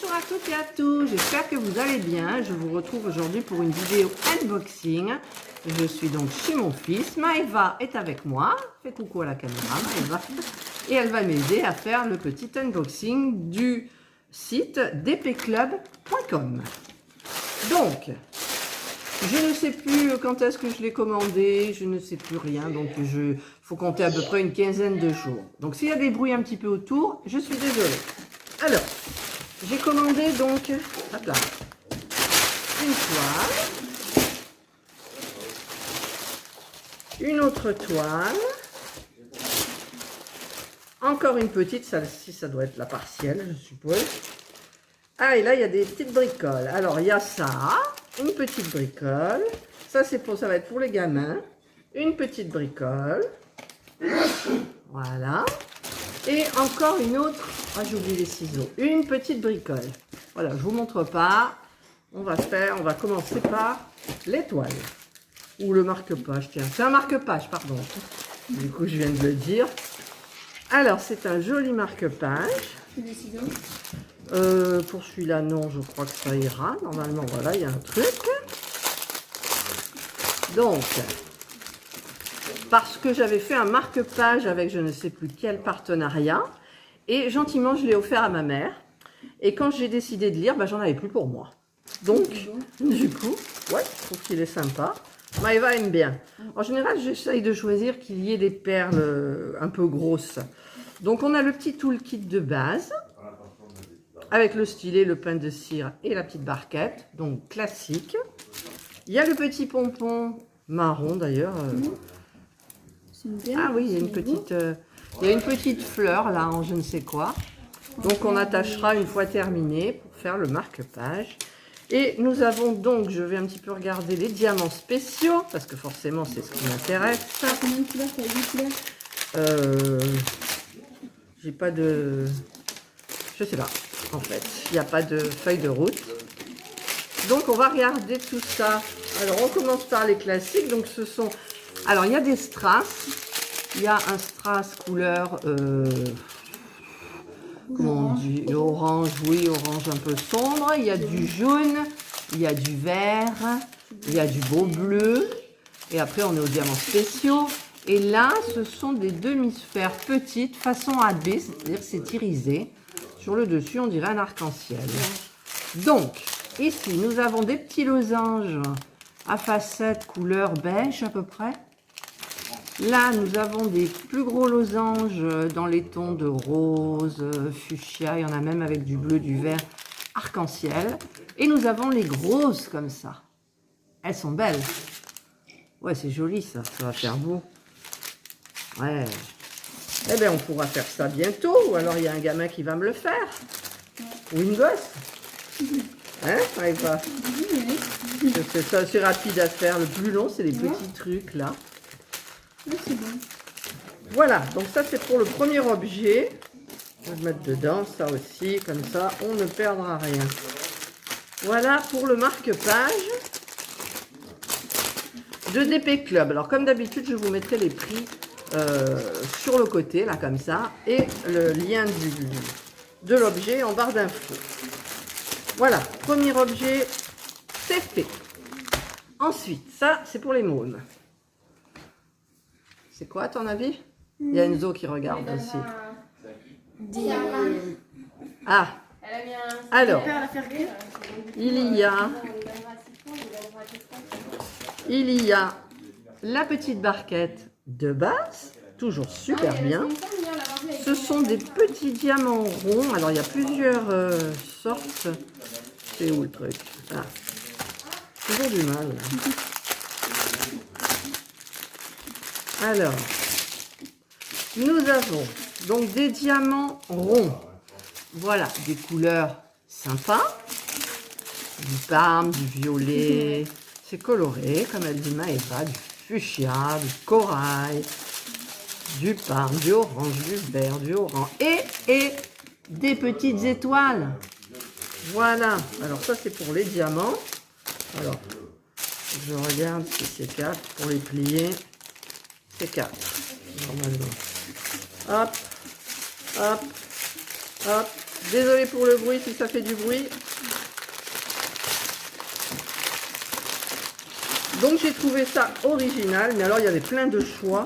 Bonjour à toutes et à tous, j'espère que vous allez bien. Je vous retrouve aujourd'hui pour une vidéo unboxing. Je suis donc chez mon fils. Maëva est avec moi. Fais coucou à la caméra, Maëva. Et elle va m'aider à faire le petit unboxing du site dpclub.com. Donc, je ne sais plus quand est-ce que je l'ai commandé, je ne sais plus rien, donc il faut compter à peu près une quinzaine de jours. Donc s'il y a des bruits un petit peu autour, je suis désolée. Alors, j'ai commandé donc, hop là, une toile, une autre toile, encore une petite, celle-ci ça doit être la partielle je suppose. Ah et là il y a des petites bricoles, alors il y a ça, une petite bricole, ça va être pour les gamins, une petite bricole, voilà, et encore une autre, ah j'ai oublié les ciseaux, une petite bricole. Voilà, je vous montre pas, on va commencer par l'étoile, ou le marque-page, tiens, c'est un marque-page, pardon, du coup je viens de le dire. Alors c'est un joli marque-page. Des ciseaux. Pour celui-là, non, je crois que ça ira. Normalement, voilà, il y a un truc. Donc, parce que j'avais fait un marque-page avec je ne sais plus quel partenariat, et gentiment, je l'ai offert à ma mère. Et quand j'ai décidé de lire, bah, j'en avais plus pour moi. Donc, du coup, ouais, je trouve qu'il est sympa. Maëva aime bien. En général, j'essaye de choisir qu'il y ait des perles un peu grosses. Donc, on a le petit toolkit de base, avec le stylet, le pain de cire et la petite barquette, donc classique. Il y a le petit pompon marron d'ailleurs. Ah oui, il y a une petite fleur là en je ne sais quoi. Donc on attachera une fois terminé pour faire le marque-page. Et nous avons donc, je vais un petit peu regarder les diamants spéciaux, parce que forcément c'est ce qui m'intéresse. Combien de couleurs? T'as 8 couleurs? J'ai pas de... Je sais pas. En fait, il n'y a pas de feuille de route. Donc, on va regarder tout ça. Alors, on commence par les classiques. Donc, ce sont... Alors, il y a des strass. Il y a un strass couleur... comment on dit? Orange, oui, orange un peu sombre. Il y a du jaune. Il y a du vert. Il y a du beau bleu. Et après, on est aux diamants spéciaux. Et là, ce sont des demi-sphères petites, façon AB, c'est-à-dire c'est irisé. Sur le dessus, on dirait un arc-en-ciel. Donc, ici, nous avons des petits losanges à facettes couleur beige à peu près. Là, nous avons des plus gros losanges dans les tons de rose, fuchsia. Il y en a même avec du bleu, du vert, arc-en-ciel. Et nous avons les grosses comme ça. Elles sont belles. Ouais, c'est joli ça. Ça va faire beau. Ouais. Eh bien, on pourra faire ça bientôt, ou alors il y a un gamin qui va me le faire. Ou une gosse. Hein, Maëva? C'est assez rapide à faire. Le plus long, c'est les petits trucs, là. Oui, c'est bon. Voilà, donc ça, c'est pour le premier objet. On va le mettre dedans, ça aussi. Comme ça, on ne perdra rien. Voilà pour le marque-page de DP Club. Alors, comme d'habitude, je vous mettrai les prix sur le côté, là, comme ça, et le lien de l'objet en barre d'infos. Voilà, premier objet, c'est fait. Ensuite, ça, c'est pour les mômes. C'est quoi, à ton avis? Il y a Enzo qui regarde aussi. Ah, alors, il y a la petite barquette de base, toujours super bien. Ce sont des petits diamants ronds. Alors, il y a plusieurs sortes. C'est où le truc? Ah, toujours du mal. Alors, nous avons donc des diamants ronds. Voilà, des couleurs sympas. Du parme, du violet. C'est coloré, comme elle dit Maëva, du fuchsia, du corail, du parme, du orange, du vert, du orange et des petites étoiles. Voilà, alors ça c'est pour les diamants. Alors, je regarde si c'est 4 pour les plier. C'est 4, normalement. Hop, hop, hop, Désolée pour le bruit si ça fait du bruit. Donc j'ai trouvé ça original, mais alors il y avait plein de choix.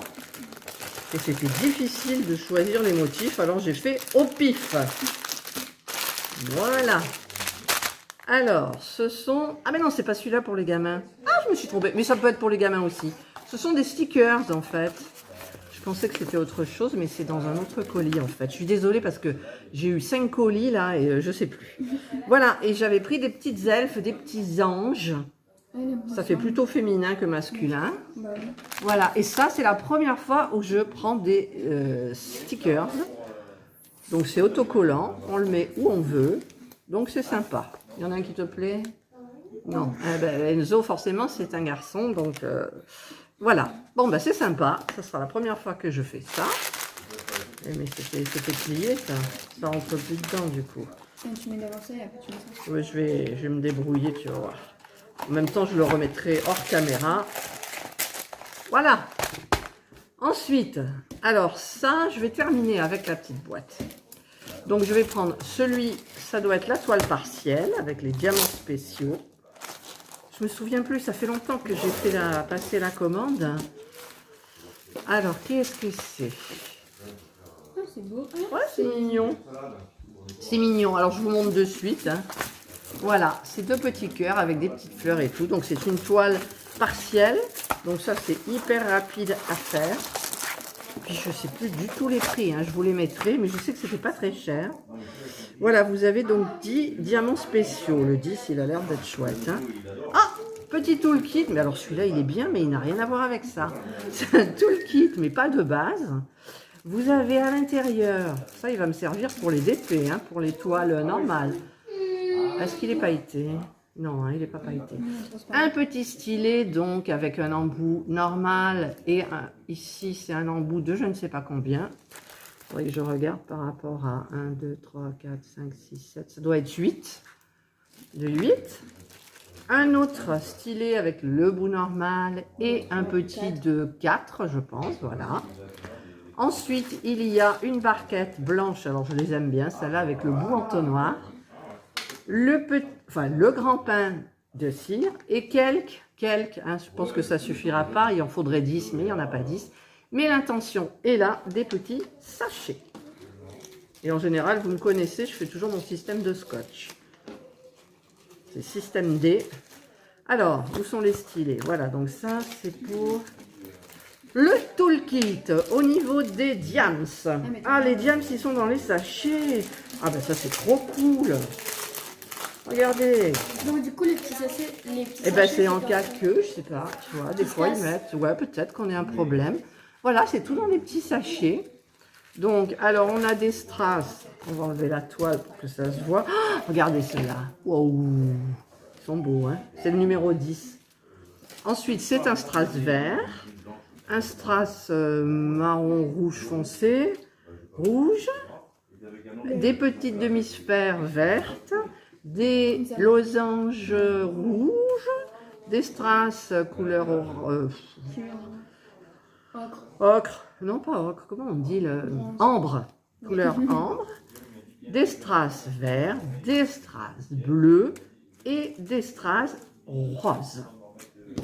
Et c'était difficile de choisir les motifs, alors j'ai fait au pif. Voilà. Alors, ce sont... Ah mais non, c'est pas celui-là pour les gamins. Ah, je me suis trompée. Mais ça peut être pour les gamins aussi. Ce sont des stickers, en fait. Je pensais que c'était autre chose, mais c'est dans un autre colis, en fait. Je suis désolée parce que j'ai eu 5 colis, là, et je sais plus. Voilà, et j'avais pris des petites elfes, des petits anges. Ça fait plutôt féminin que masculin. Voilà, et ça, c'est la première fois où je prends des stickers. Donc, c'est autocollant. On le met où on veut. Donc, c'est sympa. Il y en a un qui te plaît? Non. Eh ben, Enzo, forcément, c'est un garçon. Donc, voilà. Bon, ben, c'est sympa. Ça sera la première fois que je fais ça. Eh, mais c'était plié, ça. Ça rentre plus dedans, du coup. Tu mets d'abord ça et après tu mets ça. Oui, je vais me débrouiller, tu vas voir. En même temps, je le remettrai hors caméra. Voilà. Ensuite, alors ça, je vais terminer avec la petite boîte. Donc, je vais prendre celui, ça doit être la toile partielle avec les diamants spéciaux. Je me souviens plus, ça fait longtemps que j'ai fait passer la commande. Alors, qu'est-ce que c'est? Ah, c'est beau. Ouais, c'est mignon. C'est mignon. Alors, je vous montre de suite. Hein. Voilà, c'est 2 petits cœurs avec des petites fleurs et tout. Donc, c'est une toile partielle. Donc, ça, c'est hyper rapide à faire. Puis, je ne sais plus du tout les prix. Hein. Je vous les mettrai, mais je sais que c'était pas très cher. Voilà, vous avez donc 10 diamants spéciaux. Le 10, il a l'air d'être chouette. Hein. Ah, petit toolkit. Mais alors, celui-là, il est bien, mais il n'a rien à voir avec ça. C'est un toolkit, mais pas de base. Vous avez à l'intérieur, ça, il va me servir pour les DP, hein, pour les toiles normales. Est-ce qu'il est pailleté? Non, hein, il n'est pas pailleté. Un petit stylet, donc, avec un embout normal. Et ici, c'est un embout de je ne sais pas combien. Il faudrait que je regarde par rapport à 1, 2, 3, 4, 5, 6, 7. Ça doit être 8. De 8. Un autre stylet avec le bout normal et un petit de 4, je pense. Voilà. Ensuite, il y a une barquette blanche. Alors, je les aime bien, celle-là, avec le bout entonnoir. Le grand pain de cire et quelques hein, je pense que ça suffira pas, il en faudrait 10, mais il n'y en a pas 10. Mais l'intention est là, des petits sachets. Et en général, vous me connaissez, je fais toujours mon système de scotch. C'est système D. Alors, où sont les stylets? Voilà, donc ça, c'est pour le toolkit au niveau des diams. Ah, les diams, ils sont dans les sachets. Ah, ben ça, c'est trop cool. Regardez. Donc du coup les petits sachets, Eh ben c'est en cas que, je sais pas, tu vois, des fois ils mettent, ouais peut-être qu'on ait un problème. Voilà, c'est tout dans des petits sachets. Donc, alors on a des strass, on va enlever la toile pour que ça se voit. Oh, regardez ceux-là, wow, ils sont beaux, hein. C'est le numéro 10. Ensuite, c'est un strass vert, un strass marron rouge foncé, rouge, des petites demi-sphères vertes, des losanges rouges, des strass couleur ocre, non pas ocre, comment on dit le ambre, couleur ambre, des strass verts, des strass bleus et des strass roses.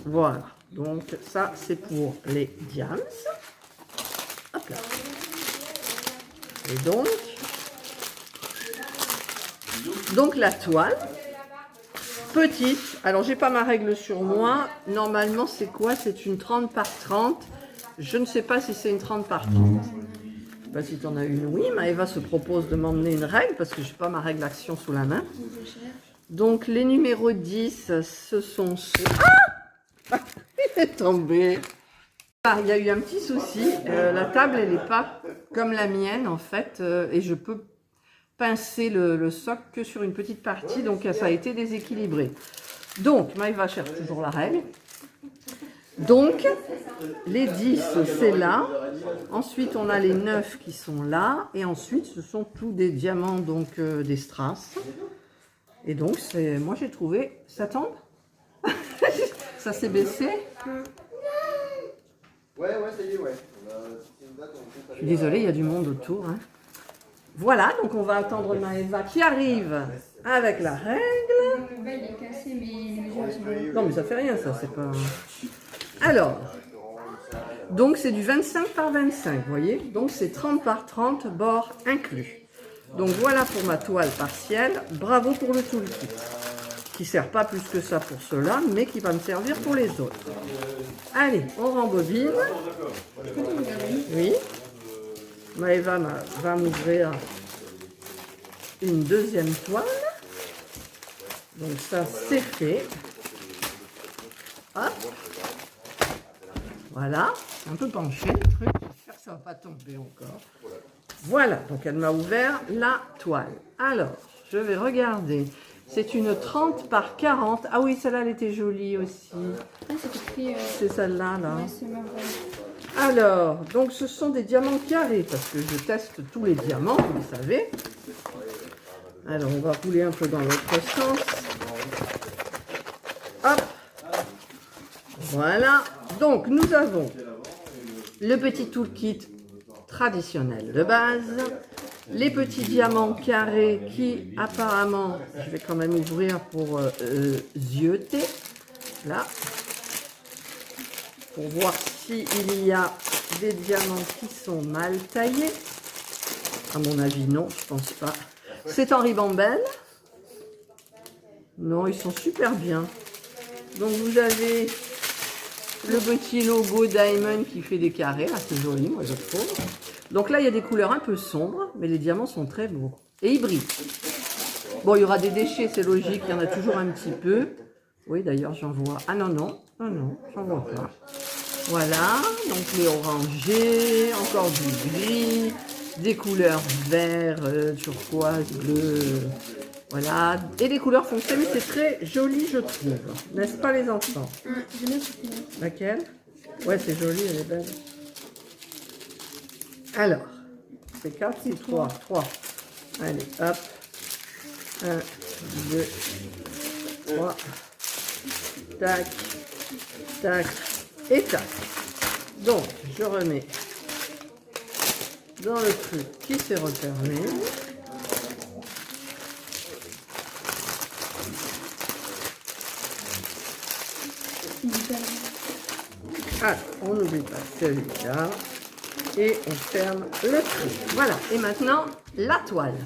Voilà, donc ça c'est pour les diams. Hop là. Et donc la toile, petite, alors j'ai pas ma règle sur moi, normalement c'est quoi? C'est une 30 par 30, je ne sais pas si c'est une 30 par 30. Je sais pas si tu en as une, oui, Maëva se propose de m'emmener une règle parce que je n'ai pas ma règle action sous la main. Donc les numéros 10, ce sont ceux... Ah, il est tombé. Ah, il y a eu un petit souci, la table elle n'est pas comme la mienne en fait, et je peux pincer le socle que sur une petite partie, donc ça a été déséquilibré. Donc, Maëva cherche toujours la règle. Donc, les 10, c'est là. Ensuite, on a les 9 qui sont là. Et ensuite, ce sont tous des diamants, donc des strass. Et donc, moi j'ai trouvé... Ça tombe? Ça s'est baissé? Ouais, ça y est, ouais. Je suis désolée, il y a du monde autour. Hein. Voilà, donc on va attendre Maëva qui arrive avec la règle. Le bel est cassé, mais les mesures elles sont bonnes. Non, mais ça fait rien, ça, c'est pas... Alors, donc c'est du 25 par 25, vous voyez? Donc c'est 30 par 30, bord inclus. Donc voilà pour ma toile partielle. Bravo pour le toolkit, qui sert pas plus que ça pour cela, mais qui va me servir pour les autres. Allez, on rembobine. Oui. Maëva va m'ouvrir une deuxième toile. Donc ça, c'est fait. Hop. Voilà. Un peu penché le truc. J'espère que ça ne va pas tomber encore. Voilà. Donc elle m'a ouvert la toile. Alors, je vais regarder. C'est une 30 par 40. Ah oui, celle-là, elle était jolie aussi. Ah, c'est écrit. C'est celle-là, là. Ouais, c'est marrant. Alors, donc ce sont des diamants carrés, parce que je teste tous les diamants, vous le savez. Alors, on va rouler un peu dans l'autre sens. Hop. Voilà. Donc, nous avons le petit toolkit traditionnel de base. Les petits diamants carrés qui, apparemment, je vais quand même ouvrir pour zioter. Là. Pour voir s'il y a des diamants qui sont mal taillés. À mon avis, non, je pense pas. C'est en ribambelle. Non, ils sont super bien. Donc vous avez le petit logo Diamond qui fait des carrés. Là, c'est joli, moi je trouve. Donc là, il y a des couleurs un peu sombres, mais les diamants sont très beaux. Et hybrides. Bon, il y aura des déchets, c'est logique, il y en a toujours un petit peu. Oui, d'ailleurs, j'en vois. Ah non, non, non, non, j'en vois pas. Voilà, donc les orangés, encore du gris, des couleurs vert, turquoise, bleu, voilà. Et des couleurs foncées, mais c'est très joli, je trouve. N'est-ce pas, les enfants? J'aime bien cette couleur. Laquelle? Ouais, c'est joli, elle est belle. Alors, c'est 4, c'est 3. Allez, hop. 1, 2, 3. Tac, tac et tac. Donc, je remets dans le truc qui s'est refermé. Ah, on n'oublie pas celui-là. Et on ferme le truc. Voilà. Et maintenant, la toile.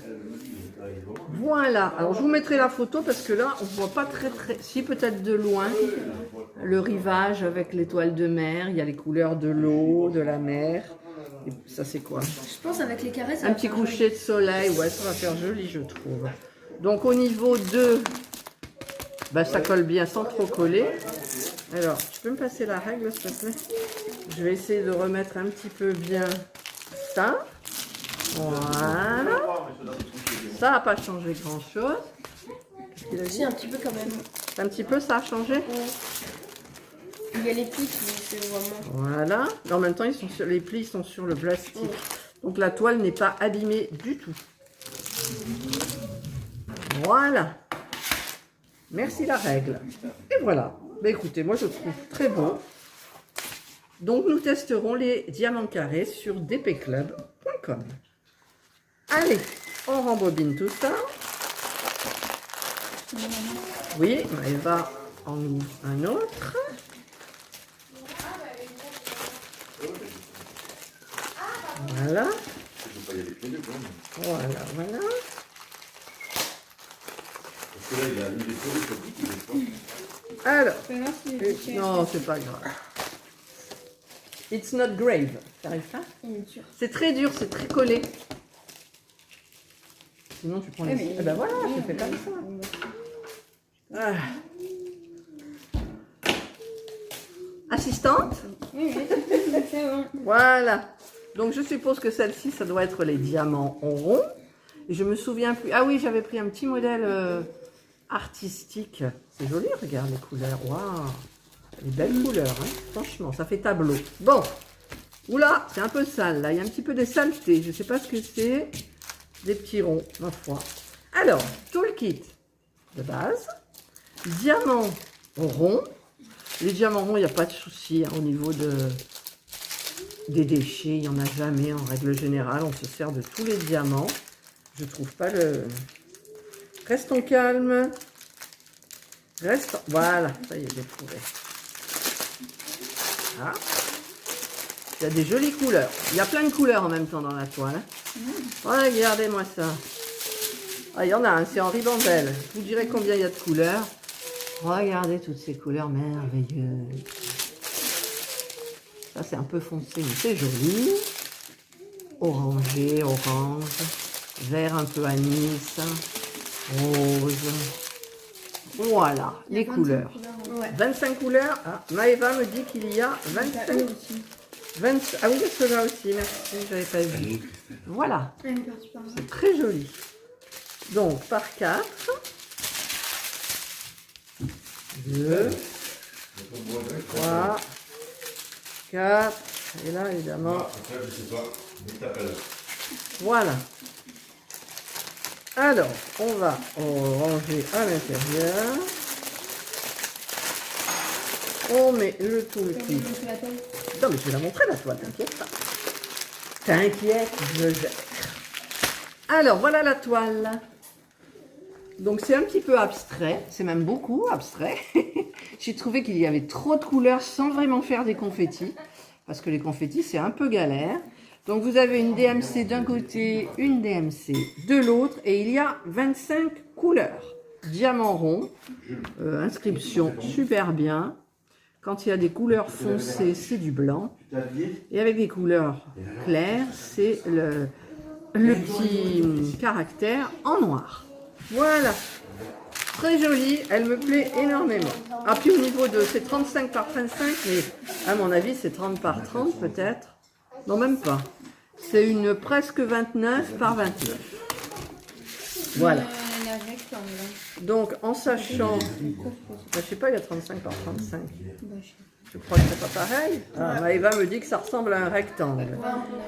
Voilà. Alors, je vous mettrai la photo parce que là, on ne voit pas très... Si, peut-être de loin. Le rivage avec l'étoile de mer. Il y a les couleurs de l'eau, de la mer. Et ça, c'est quoi? Je pense avec les carrés, ça Un va petit faire coucher de soleil. Ouais, ça va faire joli, je trouve. Donc, au niveau de... Bah, ça colle bien sans trop coller. Alors, tu peux me passer la règle, s'il te plaît? Je vais essayer de remettre un petit peu bien ça. Voilà. Ça n'a pas changé grand-chose. Si, un petit peu quand même. Un petit peu, ça a changé? Ouais. Il y a les plis qui c'est vraiment... Voilà. Mais en même temps, les plis sont sur le plastique. Donc, la toile n'est pas abîmée du tout. Voilà. Merci la règle. Et voilà. Bah, écoutez, moi, je trouve très beau. Donc, nous testerons les diamants carrés sur dpclub.com. Allez, on rembobine tout ça. Oui, Maëva en ouvre un autre. Voilà. Voilà, voilà. Alors, non, c'est pas grave. It's not grave. T'arrives pas? C'est très dur, c'est très collé. Sinon, tu prends les... Eh ben voilà, je fais comme ça. Ah. Assistante? Oui, c'est bon. Voilà. Donc, je suppose que celle-ci, ça doit être les diamants en rond. Et je me souviens plus... Ah oui, j'avais pris un petit modèle artistique. C'est joli, regarde les couleurs. Waouh! Les belles couleurs, hein. Franchement, ça fait tableau. Bon. Oula, c'est un peu sale, là. Il y a un petit peu de saleté. Je ne sais pas ce que c'est. Des petits ronds, ma foi. Alors, toolkit de base. Diamants ronds. Les diamants ronds, il n'y a pas de souci hein, au niveau des déchets. Il n'y en a jamais en règle générale. On se sert de tous les diamants. Je trouve pas le... Restons calmes. Restons... Voilà, ça y est, j'ai trouvé. Ah. Il y a des jolies couleurs. Il y a plein de couleurs en même temps dans la toile. Regardez-moi ça. Ah, il y en a un, c'est en ribambelle. Vous direz combien il y a de couleurs. Regardez toutes ces couleurs merveilleuses. Ça, c'est un peu foncé, mais c'est joli. Orangé, orange, vert un peu anis, rose. Voilà, les couleurs. Ouais. 25 couleurs. Ah, Maëva me dit qu'il y a 25. aussi. 20... Ah oui, il y a ceux-là aussi, merci, j'avais pas vu. Voilà, c'est très joli. Donc, par 4. 2, 3, 4. Et là, évidemment. Voilà. Alors, on va ranger à l'intérieur. On met le toolkit. Non, mais je vais la montrer la toile, t'inquiète pas. T'inquiète, je gère. Alors, voilà la toile. Donc, c'est un petit peu abstrait. C'est même beaucoup abstrait. J'ai trouvé qu'il y avait trop de couleurs sans vraiment faire des confettis. Parce que les confettis, c'est un peu galère. Donc, vous avez une DMC d'un côté, une DMC de l'autre. Et il y a 25 couleurs. Diamant rond. Inscription super bien. Quand il y a des couleurs foncées, c'est du blanc. Et avec des couleurs claires, c'est le petit caractère en noir. Voilà. Très jolie, elle me plaît énormément. Ah, puis au niveau de... C'est 35 par 35, mais à mon avis, c'est 30 par 30 peut-être. Non, même pas. C'est une presque 29 par 29. Voilà. Donc, en sachant... je sais pas, il y a 35 par 35. Je crois que c'est pas pareil. Ah, Maëva me dit que ça ressemble à un rectangle.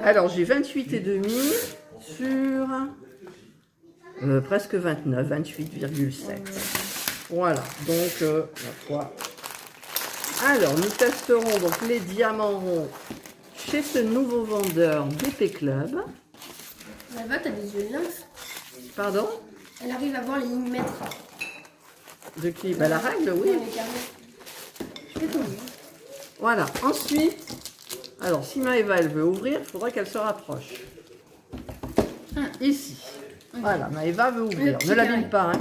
Alors, j'ai 28 et demi sur presque 29, 28,7. Voilà, donc la fois. Alors, nous testerons donc les diamants ronds chez ce nouveau vendeur DP Club. Maëva, t'as des yeux lynx. Pardon? Elle arrive à voir les millimètres. De qui? Ben, la règle, oui. Je vais tomber. Voilà, ensuite, alors si Maëva elle veut ouvrir, il faudra qu'elle se rapproche. Ici. Voilà, Maëva veut ouvrir. Ne l'abîme pas, hein.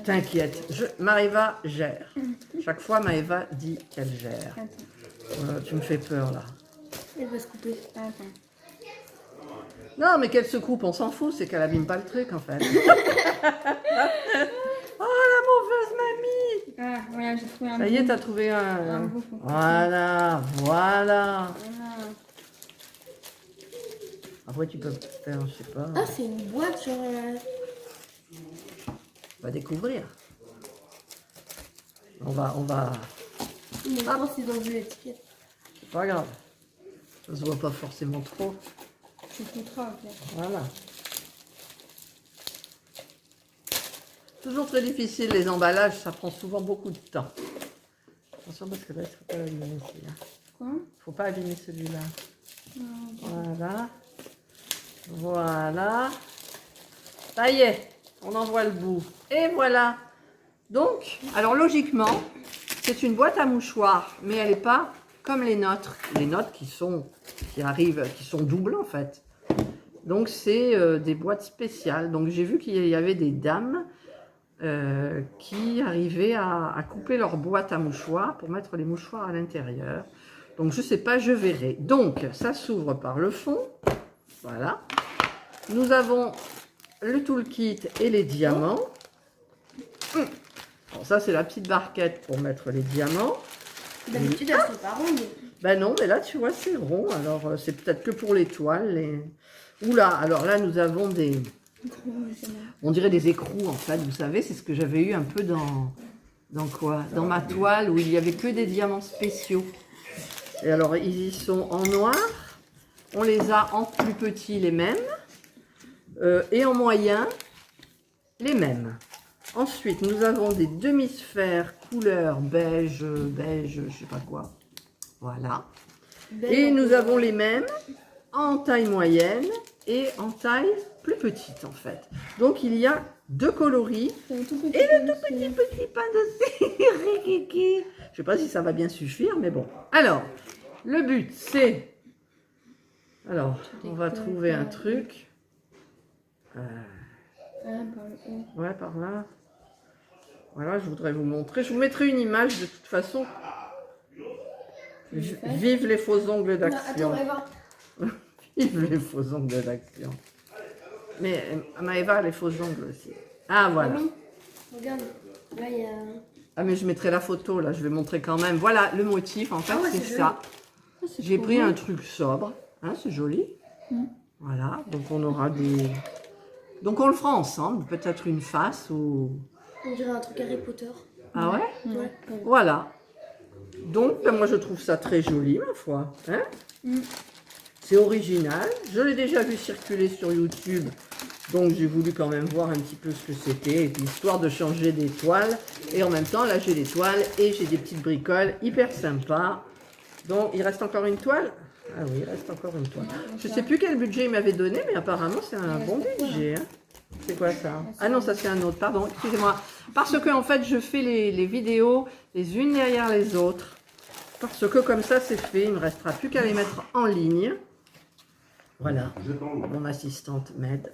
T'inquiète, Maëva gère. Chaque fois, Maëva dit qu'elle gère. Tu me fais peur, là. Elle va se couper. Non, mais qu'elle se coupe, on s'en fout, c'est qu'elle abîme pas le truc, en fait. Oh, la mauvaise mamie! Ah, voilà, j'ai trouvé un. Ça y est, t'as trouvé un... beau. Voilà, voilà. Après, tu peux faire, je sais pas... Ah, c'est une boîte, genre. On va découvrir. On va... Mais je pense qu'ils ont vu l'étiquette. C'est pas grave. Ça se voit pas forcément trop. Tu coûteras, ok. Voilà. Toujours très difficile, les emballages, ça prend souvent beaucoup de temps. Attention parce que là, il ne faut pas abîmer celui-là. Quoi? Faut pas abîmer celui-là. Voilà. Voilà. Ça y est, on en voit le bout. Et voilà. Donc, alors logiquement, c'est une boîte à mouchoirs, mais elle n'est pas comme les nôtres. Les nôtres qui sont doubles en fait. Donc, c'est des boîtes spéciales. Donc, j'ai vu qu'il y avait des dames qui arrivaient à couper leur boîte à mouchoirs pour mettre les mouchoirs à l'intérieur. Donc, je ne sais pas, je verrai. Donc, ça s'ouvre par le fond. Voilà. Nous avons le toolkit et les diamants. Bon, ça, c'est la petite barquette pour mettre les diamants. D'habitude, elle fait pas ronde. Ben non, mais là, tu vois, c'est rond. Alors, c'est peut-être que pour l'étoile. Oula, alors là, nous avons des... On dirait des écrous, en fait. Vous savez, c'est ce que j'avais eu un peu dans quoi? Dans ma toile, où il n'y avait que des diamants spéciaux. Et alors, ils y sont en noir. On les a en plus petits, les mêmes. Et en moyen, les mêmes. Ensuite, nous avons des demi-sphères couleur beige, je sais pas quoi. Voilà. Et nous avons les mêmes en taille moyenne et en taille plus petite en fait. Donc il y a 2 coloris. C'est un tout petit Et le peu tout aussi. petit pain de Rikiki. Je sais pas si ça va bien suffire, mais bon. Alors, le but c'est... Alors, on va trouver un truc. Ah, par le haut. Ouais, par là. Voilà, je voudrais vous montrer. Je vous mettrai une image de toute façon. Vive les faux ongles Non, d'action. attends, Eva. Vive les faux ongles d'action. Mais Maëva a les faux ongles aussi. Ah, voilà. Mamie, regarde. Là, il y a... Ah, mais je mettrai la photo, là. Je vais montrer quand même. Voilà, le motif, en fait, Ah ouais, c'est c'est ça. Ah, c'est J'ai trop pris beau. un truc sobre. Hein, c'est joli. Mm. Voilà, donc on aura des... Donc on le fera ensemble, peut-être une face ou... On dirait un truc Harry Potter. Ah ouais? Ouais. Voilà. Donc, ben, moi je trouve ça très joli, ma foi. Hein? Mm. C'est original. Je l'ai déjà vu circuler sur YouTube. Donc j'ai voulu quand même voir un petit peu ce que c'était. Et puis histoire de changer des toiles. Et en même temps, là j'ai des toiles et j'ai des petites bricoles hyper sympas. Donc il reste encore une toile? Ah oui, il reste encore une toile. Je sais plus quel budget il m'avait donné, mais apparemment c'est un bon budget. Hein. C'est quoi ça? Ah non, ça c'est un autre, pardon, excusez-moi. Parce que en fait, je fais les vidéos les unes derrière les autres. Parce que comme ça, c'est fait. Il ne me restera plus qu'à les mettre en ligne. Voilà, mon assistante m'aide.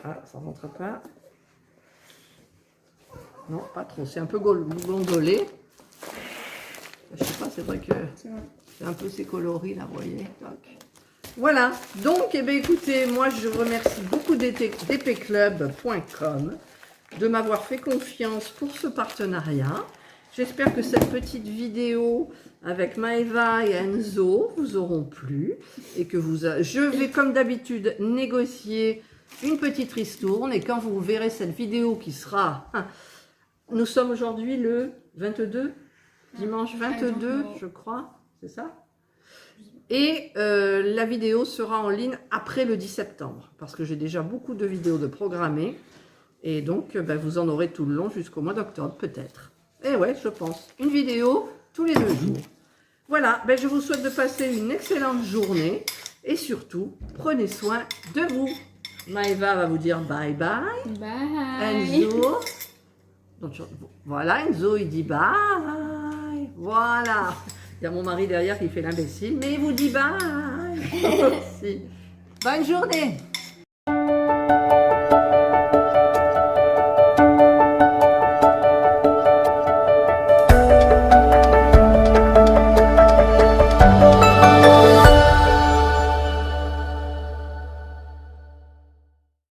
Ah, ça rentre pas. Non, pas trop. C'est un peu gondolé. Je sais pas, c'est vrai que C'est vrai. c'est un peu ces coloris là, vous voyez. Toc. Voilà, donc eh bien, écoutez, moi je remercie beaucoup dpclub.com de m'avoir fait confiance pour ce partenariat. J'espère que cette petite vidéo avec Maëva et Enzo vous auront plu et que je vais comme d'habitude négocier une petite ristourne et quand vous verrez cette vidéo qui sera... Nous sommes aujourd'hui le 22, dimanche 22 je crois, c'est ça? Et la vidéo sera en ligne après le 10 septembre, parce que j'ai déjà beaucoup de vidéos de programmées, et donc ben, vous en aurez tout le long jusqu'au mois d'octobre peut-être. Et ouais, je pense. Une vidéo tous les 2 jours. Voilà, ben, je vous souhaite de passer une excellente journée, et surtout, prenez soin de vous. Maëva va vous dire bye bye. Bye. Enzo. Donc, voilà, Enzo il dit bye. Voilà. Il y a mon mari derrière qui fait l'imbécile, mais il vous dit bye. Merci. Bonne journée.